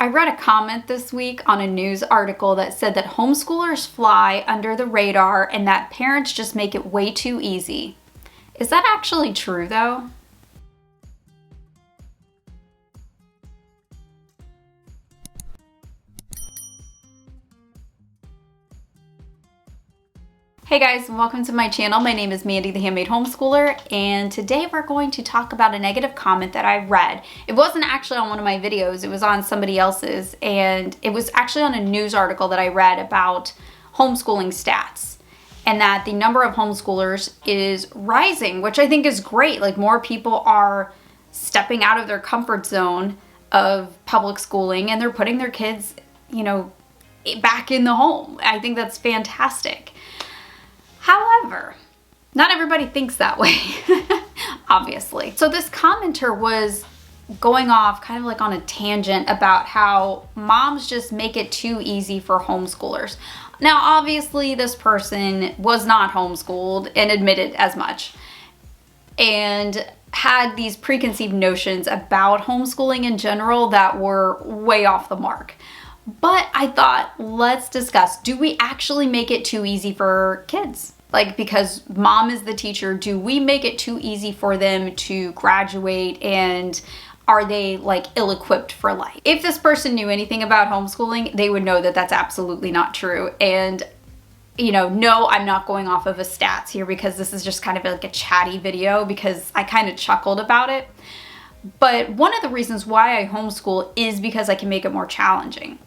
I read a comment this week on a news article that said that homeschoolers fly under the radar and that parents just make it way too easy. Is that actually true though? Hey guys, welcome to my channel. My name is Mandy, the Handmade Homeschooler, and today we're going to talk about a negative comment that I read. It wasn't actually on one of my videos, it was on somebody else's, and it was actually on a news article that I read about homeschooling stats, and that the number of homeschoolers is rising, which I think is great. Like, more people are stepping out of their comfort zone of public schooling and they're putting their kids, back in the home. I think that's fantastic. However, not everybody thinks that way, obviously. So this commenter was going off kind of like on a tangent about how moms just make it too easy for homeschoolers. Now, obviously, this person was not homeschooled and admitted as much, and had these preconceived notions about homeschooling in general that were way off the mark. But I thought, let's discuss, do we actually make it too easy for kids? Like, because mom is the teacher, do we make it too easy for them to graduate, and are they like ill-equipped for life? If this person knew anything about homeschooling, they would know that that's absolutely not true. And no, I'm not going off of a stats here because this is just kind of like a chatty video because I kind of chuckled about it. But one of the reasons why I homeschool is because I can make it more challenging.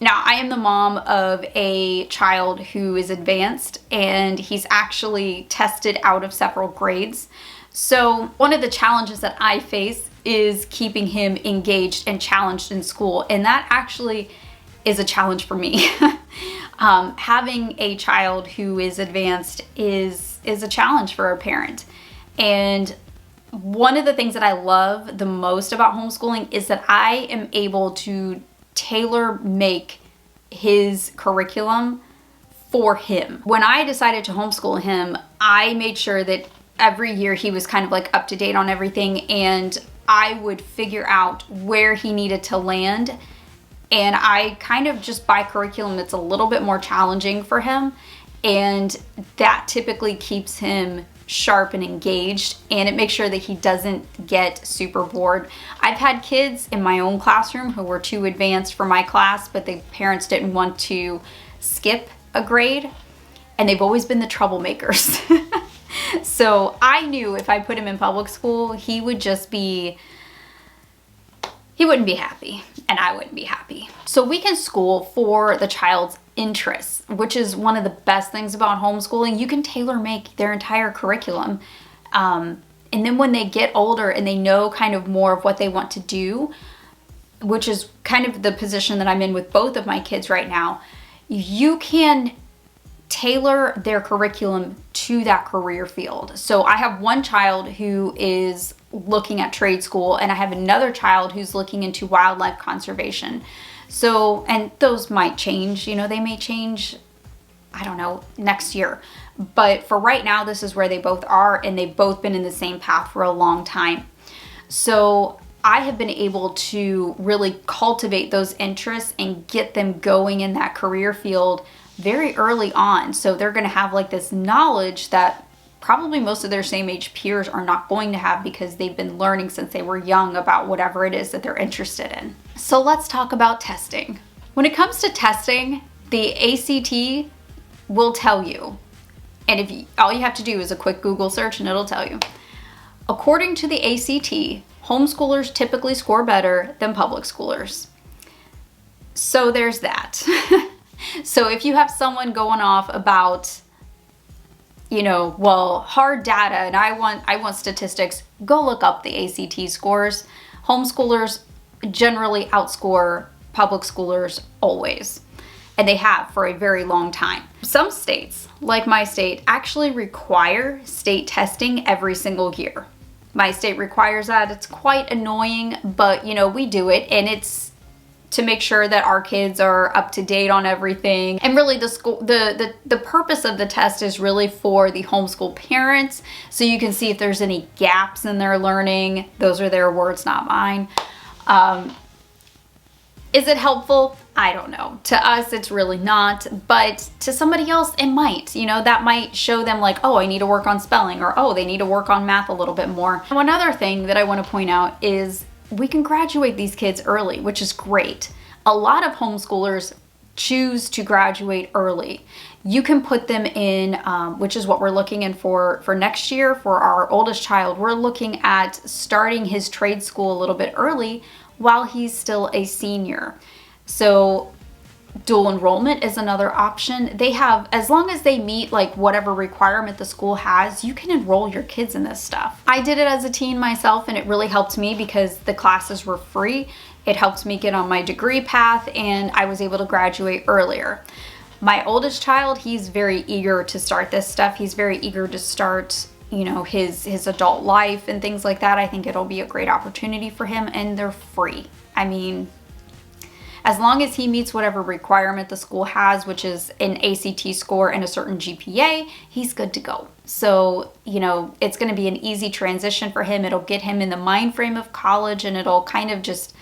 Now, I am the mom of a child who is advanced, and he's actually tested out of several grades. So one of the challenges that I face is keeping him engaged and challenged in school, and that actually is a challenge for me. Having a child who is advanced is a challenge for a parent. And one of the things that I love the most about homeschooling is that I am able to tailor make his curriculum for him. When I decided to homeschool him, I made sure that every year he was kind of like up to date on everything, and I would figure out where he needed to land. And I kind of just buy curriculum that's a little bit more challenging for him, and that typically keeps him sharp and engaged, and it makes sure that he doesn't get super bored. I've had kids in my own classroom who were too advanced for my class, but the parents didn't want to skip a grade, and they've always been the troublemakers. So I knew if I put him in public school, he wouldn't be happy, and I wouldn't be happy. So we can school for the child's interests, which is one of the best things about homeschooling. You can tailor make their entire curriculum. And then when they get older and they know kind of more of what they want to do, which is kind of the position that I'm in with both of my kids right now, you can tailor their curriculum to that career field. So I have one child who is looking at trade school, and I have another child who's looking into wildlife conservation. So, and those might change, they may change, I don't know, next year. But for right now, this is where they both are, and they've both been in the same path for a long time. So I have been able to really cultivate those interests and get them going in that career field very early on. So they're going to have like this knowledge that probably most of their same age peers are not going to have, because they've been learning since they were young about whatever it is that they're interested in. So let's talk about testing. When it comes to testing, the ACT will tell you, and all you have to do is a quick Google search and it'll tell you. According to the ACT, homeschoolers typically score better than public schoolers. So there's that. So if you have someone going off about, hard data, and I want statistics, go look up the ACT scores. Homeschoolers generally outscore public schoolers always, and they have for a very long time. Some states, like my state, actually require state testing every single year. My state requires that. It's quite annoying, but we do it, and it's to make sure that our kids are up to date on everything. And really the purpose of the test is really for the homeschool parents, so you can see if there's any gaps in their learning. Those are their words, not mine. Is it helpful? I don't know. To us, it's really not, but to somebody else, it might. You know, that might show them like, oh, I need to work on spelling, or oh, they need to work on math a little bit more. One other thing that I want to point out is we can graduate these kids early, which is great. A lot of homeschoolers choose to graduate early. You can put them in, which is what we're looking in for next year for our oldest child. We're looking at starting his trade school a little bit early while he's still a senior. So dual enrollment is another option. They have, as long as they meet like whatever requirement the school has, you can enroll your kids in this stuff. I did it as a teen myself, and it really helped me because the classes were free. It helped me get on my degree path, and I was able to graduate earlier. My oldest child, he's very eager to start this stuff. He's very eager to start, you know, his adult life and things like that. I think it'll be a great opportunity for him, and they're free. I mean, as long as he meets whatever requirement the school has, which is an ACT score and a certain GPA, he's good to go. So, you know, it's going to be an easy transition for him. It'll get him in the mind frame of college, and it'll kind of just,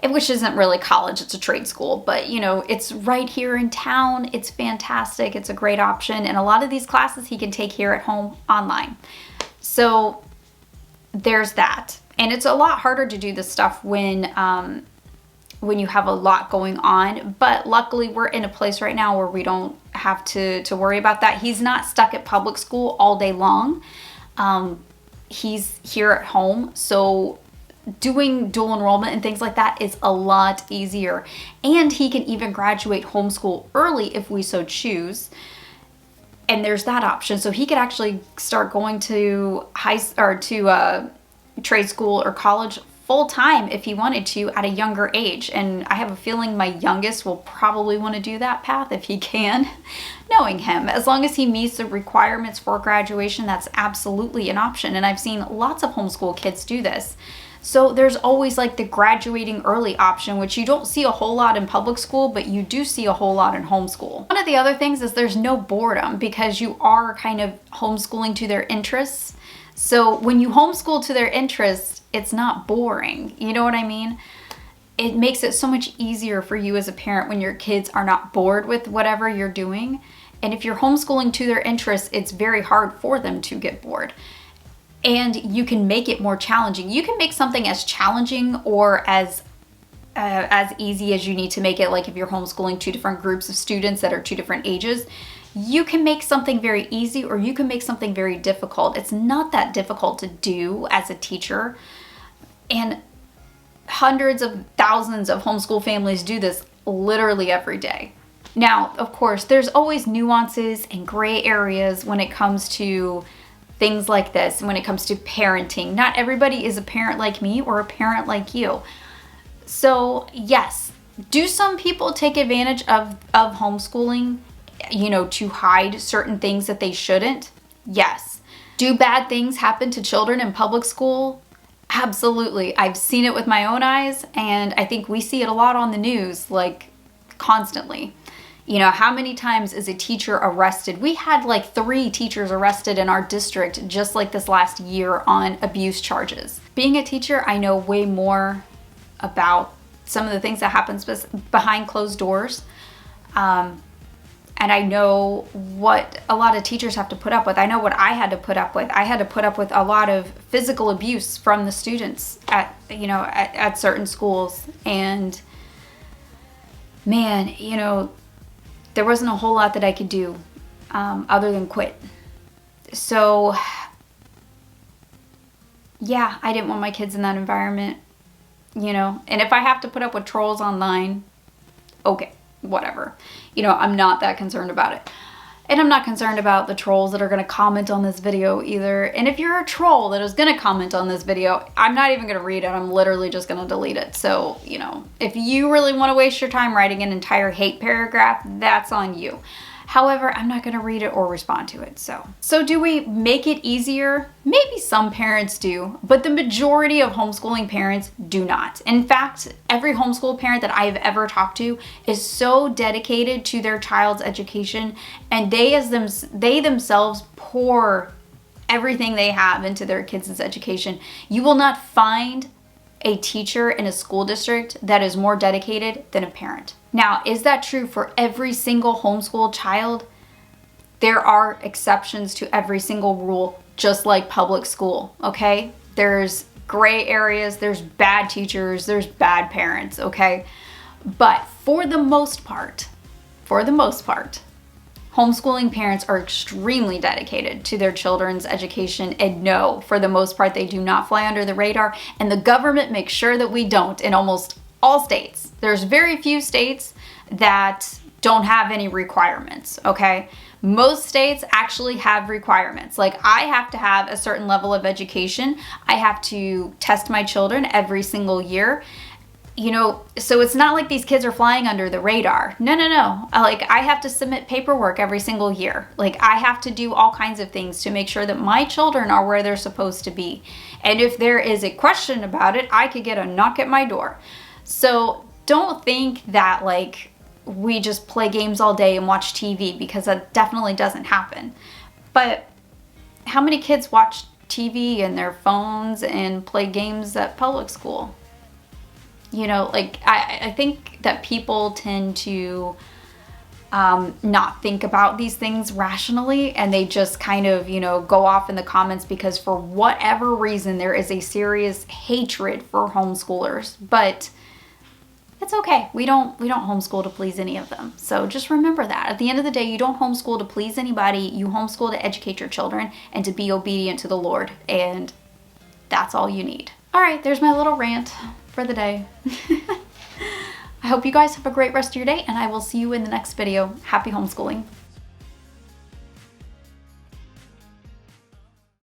which isn't really college, it's a trade school, but you know, it's right here in town. It's fantastic. It's a great option. And a lot of these classes he can take here at home online. So there's that. And it's a lot harder to do this stuff when you have a lot going on, but luckily we're in a place right now where we don't have to worry about that. He's not stuck at public school all day long. He's here at home, so doing dual enrollment and things like that is a lot easier. And he can even graduate homeschool early if we so choose. And there's that option. So he could actually start going to trade school or college full time if he wanted to at a younger age. And I have a feeling my youngest will probably want to do that path if he can, knowing him. As long as he meets the requirements for graduation, that's absolutely an option. And I've seen lots of homeschool kids do this. So there's always like the graduating early option, which you don't see a whole lot in public school, but you do see a whole lot in homeschool. One of the other things is there's no boredom because you are kind of homeschooling to their interests. So when you homeschool to their interests, it's not boring. You know what I mean? It makes it so much easier for you as a parent when your kids are not bored with whatever you're doing. And if you're homeschooling to their interests, it's very hard for them to get bored. And you can make it more challenging. You can make something as challenging or as easy as you need to make it. Like if you're homeschooling two different groups of students that are two different ages, you can make something very easy or you can make something very difficult. It's not that difficult to do as a teacher. And hundreds of thousands of homeschool families do this literally every day. Now, of course, there's always nuances and gray areas when it comes to things like this, when it comes to parenting. Not everybody is a parent like me or a parent like you. So yes, do some people take advantage of homeschooling, you know, to hide certain things that they shouldn't? Yes. Do bad things happen to children in public school? Absolutely. I've seen it with my own eyes, and I think we see it a lot on the news, like constantly. You know, how many times is a teacher arrested? We had like 3 teachers arrested in our district just like this last year on abuse charges. Being a teacher, I know way more about some of the things that happens behind closed doors. And I know what a lot of teachers have to put up with. I know what I had to put up with. I had to put up with a lot of physical abuse from the students at certain schools. And man, you know, there wasn't a whole lot that I could do other than quit. So yeah, I didn't want my kids in that environment, you know. And if I have to put up with trolls online, okay, whatever. You know, I'm not that concerned about it. And I'm not concerned about the trolls that are going to comment on this video either. And if you're a troll that is going to comment on this video, I'm not even going to read it. I'm literally just going to delete it. So, you know, if you really want to waste your time writing an entire hate paragraph, that's on you. However, I'm not going to read it or respond to it. So do we make it easier? Maybe some parents do, but the majority of homeschooling parents do not. In fact, every homeschool parent that I've ever talked to is so dedicated to their child's education, and they themselves pour everything they have into their kids' education. You will not find a teacher in a school district that is more dedicated than a parent. Now, is that true for every single homeschool child? There are exceptions to every single rule, just like public school, okay? There's gray areas, there's bad teachers, there's bad parents, okay? But for the most part, homeschooling parents are extremely dedicated to their children's education, and no, for the most part, they do not fly under the radar, and the government makes sure that we don't in almost all states. There's very few states that don't have any requirements, okay? Most states actually have requirements. Like, I have to have a certain level of education. I have to test my children every single year. You know, so it's not like these kids are flying under the radar. No. Like, I have to submit paperwork every single year. Like, I have to do all kinds of things to make sure that my children are where they're supposed to be. And if there is a question about it, I could get a knock at my door. So don't think that, like, we just play games all day and watch TV, because that definitely doesn't happen. But how many kids watch TV and their phones and play games at public school? You know, like, I think that people tend to not think about these things rationally, and they just kind of, you know, go off in the comments because for whatever reason there is a serious hatred for homeschoolers. But it's okay. We don't homeschool to please any of them. So just remember that. At the end of the day, you don't homeschool to please anybody. You homeschool to educate your children and to be obedient to the Lord. And that's all you need. All right, there's my little rant for the day. I hope you guys have a great rest of your day, and I will see you in the next video. Happy homeschooling.